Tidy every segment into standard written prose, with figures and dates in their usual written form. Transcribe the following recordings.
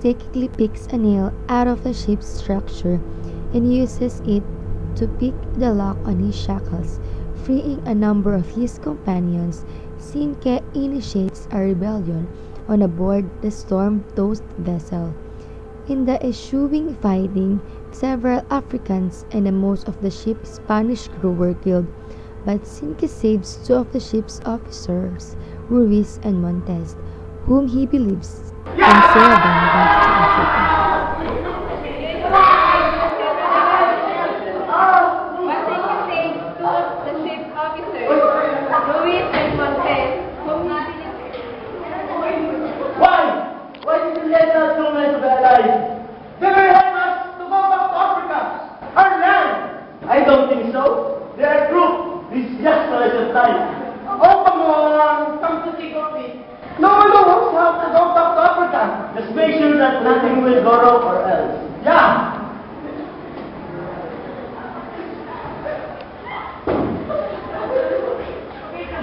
painstakingly picks a nail out of the ship's structure and uses it to pick the lock on his shackles, freeing a number of his companions. Sinke initiates a rebellion on aboard the storm-tossed vessel. In the ensuing fighting, several Africans and most of the ship's Spanish crew were killed, but Sinke saves two of the ship's officers, Ruiz and Montes, whom he believes can sail them back to Africa. Why did you let us so many to be alive? They will help us to go back to Africa, our land. I don't think so. Their group is just a waste of time. Oh, come on, come to think of it. No one knows how to go back to Africa. Just make sure that nothing will go wrong or else. Yeah.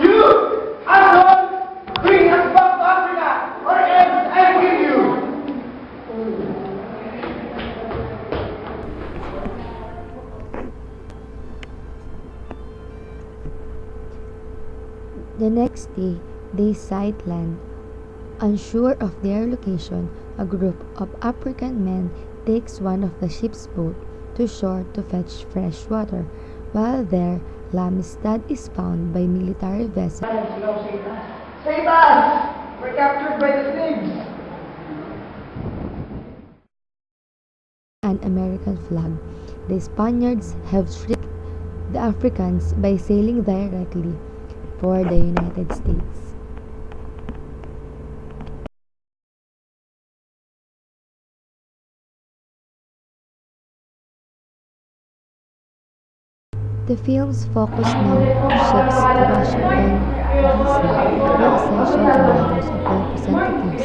You, asshole, bring us back to Africa or else I'll kill you. The next day, they sight land. Unsure of their location, a group of African men takes one of the ship's boats to shore to fetch fresh water. While there, Amistad is found by military vessels. Save us! We're captured by the slaves. An American flag. The Spaniards have tricked the Africans by sailing directly for the United States. The films focus now shifts to Washington, D.C., where a session in the House of Representatives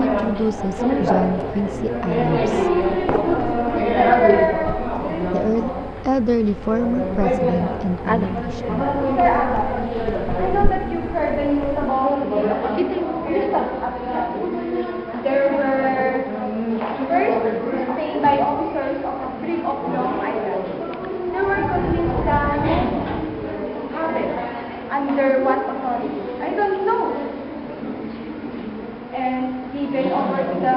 introduces John Quincy Adams, the elderly former president and politician. I know that you've heard the news about there were first stayed by officers of the brig of Long Island. They were convinced that happened under what authority? I don't know. And given over to the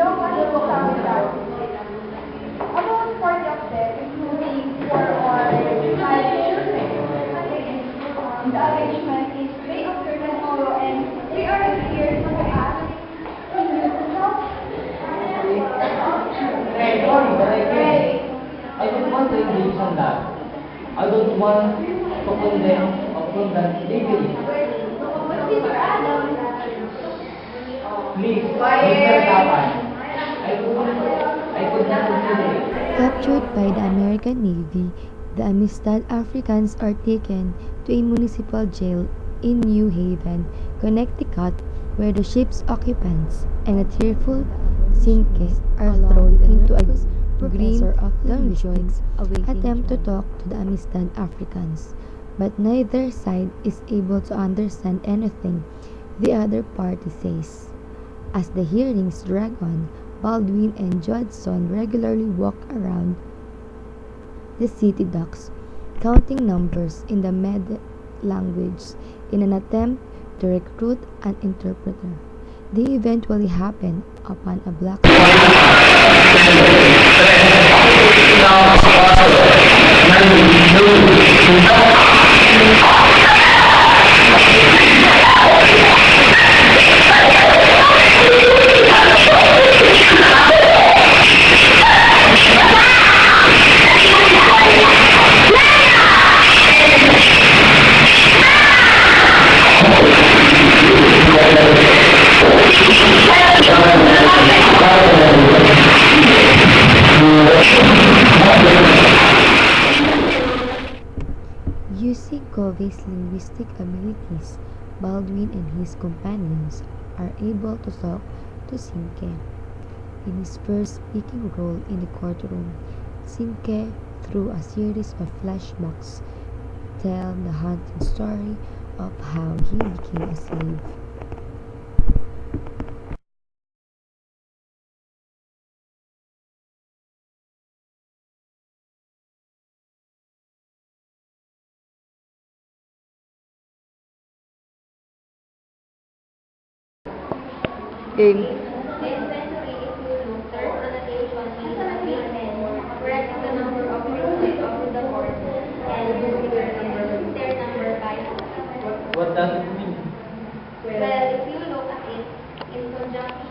Long Island that about 40 of them, including 4 or 5 children. The arrangement is day after tomorrow, and we are here to ask you to help. Hey, sorry, but I don't want to engage on that. I don't want to condemn that legally. But Mr. Adam, Please, Mr. Kapan, I could not consider it. Captured by the American Navy, the Amistad Africans are taken to a municipal jail in New Haven, Connecticut, where the ship's occupants and a tearful Sinke are thrown into a green dungeon, attempt to talk to the Amistad Africans, but neither side is able to understand anything the other party says. As the hearings drag on, Baldwin and Judson regularly walk around the city docks, counting numbers in the Med language in an attempt to recruit an interpreter. They eventually happen upon a black Using Covey's linguistic abilities, Baldwin and his companions are able to talk to Sinke. In his first speaking role in the courtroom, Sinke, through a series of flashbacks, tell the haunting story of how he became a slave. Game. Especially if you look, there's annotation in the correct the number of pieces of the board and their number by. What does it mean? Well, if you look at it in conjunction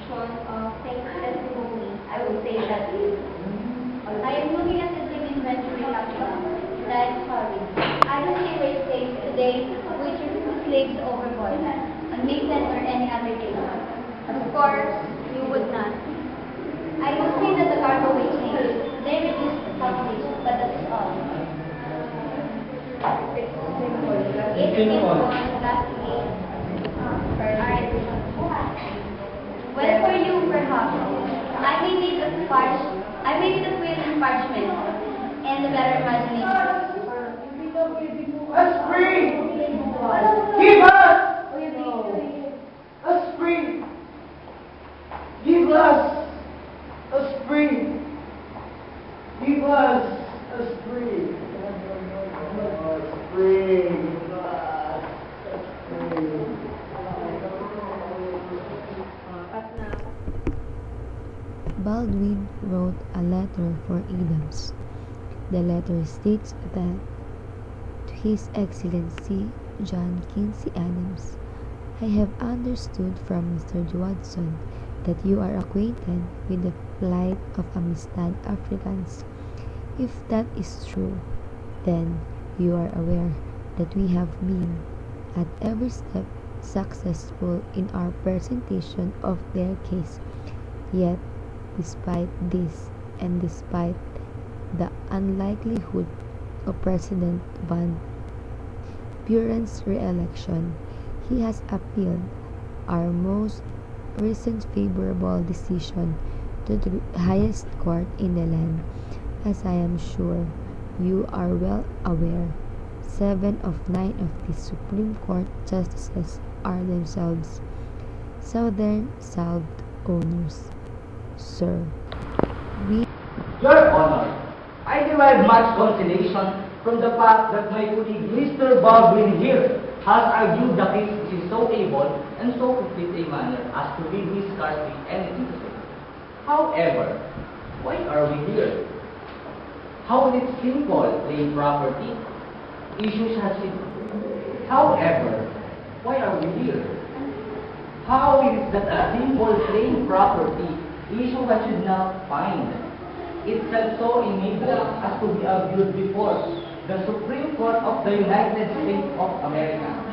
of same testimony, I would say that I am looking at the 17th century capital. That's sorry. I don't see where it says today which is slaves overboard, a mason or any other case. Of course, you would not. I will say that the cargo weight changed. They reduced the population, but that's all. It's simple. It's simple. Last week. Alright. Well, for you, perhaps, I may need a quill and parchment and a better imagination. A spring! Give us a spring! Give us a spring! Give us a spring! A spring! Give us a spring! Baldwin wrote a letter for Adams. The letter states that to His Excellency John Quincy Adams, I have understood from Mr. Watson that you are acquainted with the plight of Amistad Africans. If that is true, then you are aware that we have been at every step successful in our presentation of their case. Yet, despite this, and despite the unlikelihood of President Van Buren's re-election, he has appealed our most recent favorable decision to the highest court in the land. As I am sure you are well aware, 7 of 9 of the Supreme Court justices are themselves Southern Salved owners. Sir, we Your Honor, I derive much consolation from the fact that my colleague Mr. Baldwin here has argued the case in so able and so complete a manner as to leave me scarcely anything to say. However, why are we here? How is it simple plain property? Issues has it. However, why are we here? How is it that a simple plain property issue that should not find itself so enabled as to be argued before the Supreme Court of the United States of America?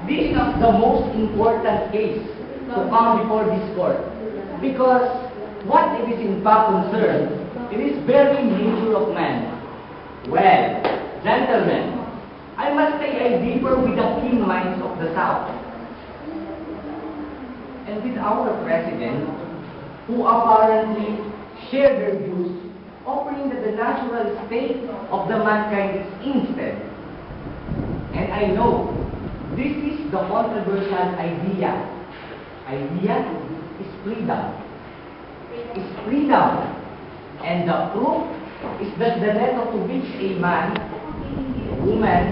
This is the most important case to come before this court because what it is in fact concerned, it is very nature of man. Well, gentlemen, I must say I differ with the keen minds of the South and with our President, who apparently share their views, offering that the natural state of the mankind is instead. And I know this is the controversial idea. Idea is freedom. Is freedom. And the proof is that the letter to which a man, woman,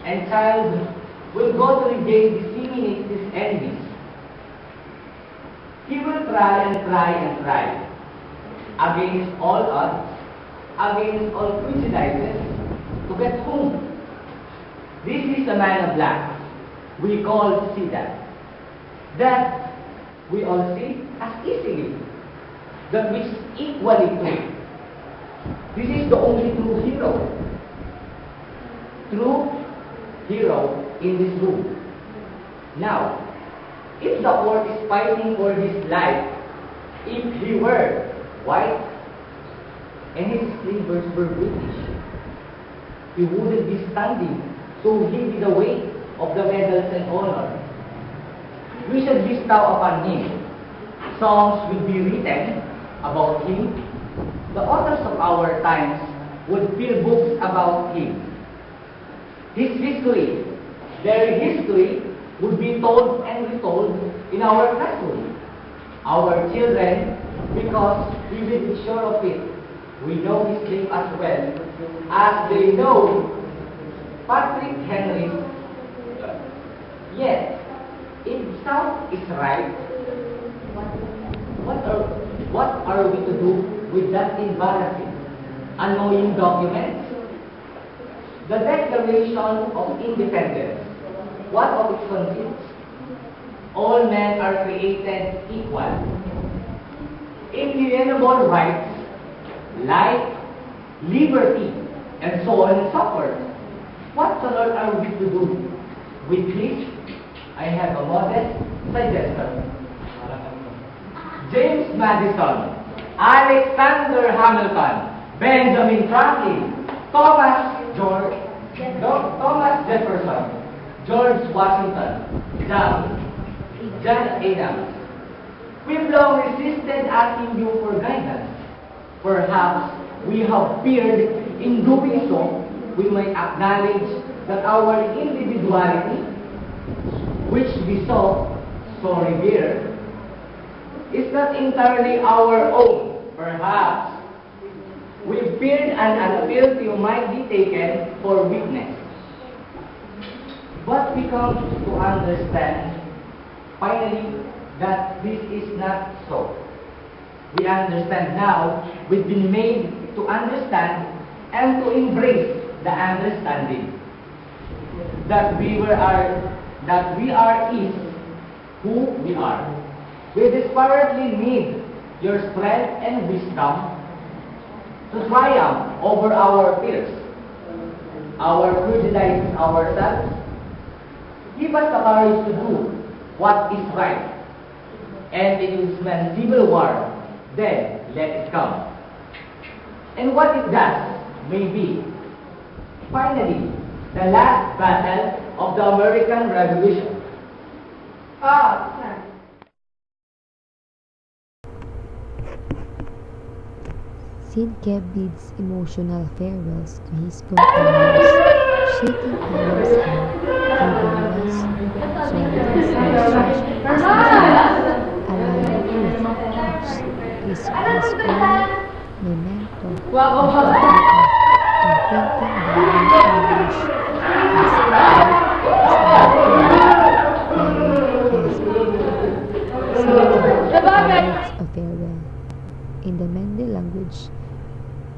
and child will go to regain disseminate his enemies. He will try and try and try against all odds, against all prejudices, to get home. This is a man of black. We all see that. That we all see as easily. That which is equally true. This is the only true hero. True hero in this room. Now, if the court is fighting for his life, if he were white and his slavers were British, he wouldn't be standing so heavy the weight of the medals and honor. We should bestow upon him. Songs will be written about him. The authors of our times would fill books about him. His history, their history, would be told and retold in our classroom. Our children, because we will be sure of it, we know his name as well as they know Patrick Henry. Yet, in South is right, what are we to do with that embarrassing, annoying document? The Declaration of Independence. What of its consists? All men are created equal. Inalienable rights, life, liberty, and so on and so forth. What on earth are we to do with this? I have a modest suggestion. James Madison, Alexander Hamilton, Benjamin Franklin, Thomas Jefferson, George Washington, John Adams. We've long resisted asking you for guidance. Perhaps we have feared in doing so, we might acknowledge that our individuality, which we so revere, is not entirely our own. Perhaps we feared an appeal to you might be taken for weakness. But we come to understand, finally, that this is not so. We understand now, we've been made to understand and to embrace the understanding that we are is who we are. We desperately need your strength and wisdom to triumph over our fears, our prejudices ourselves. Give us the courage to do what is right. And it is when civil war, then let it come. And what it does may be, finally, the last battle of the American Revolution. Sid Keb bids emotional farewells to his companions, shaking Adam's hand, giving West Soldier's illustration as aligning with his own memento and printing down in English words of farewell in the Mende language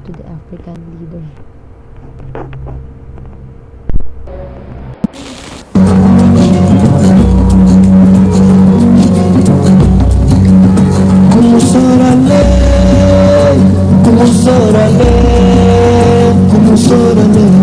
to the African leader. Como sorale,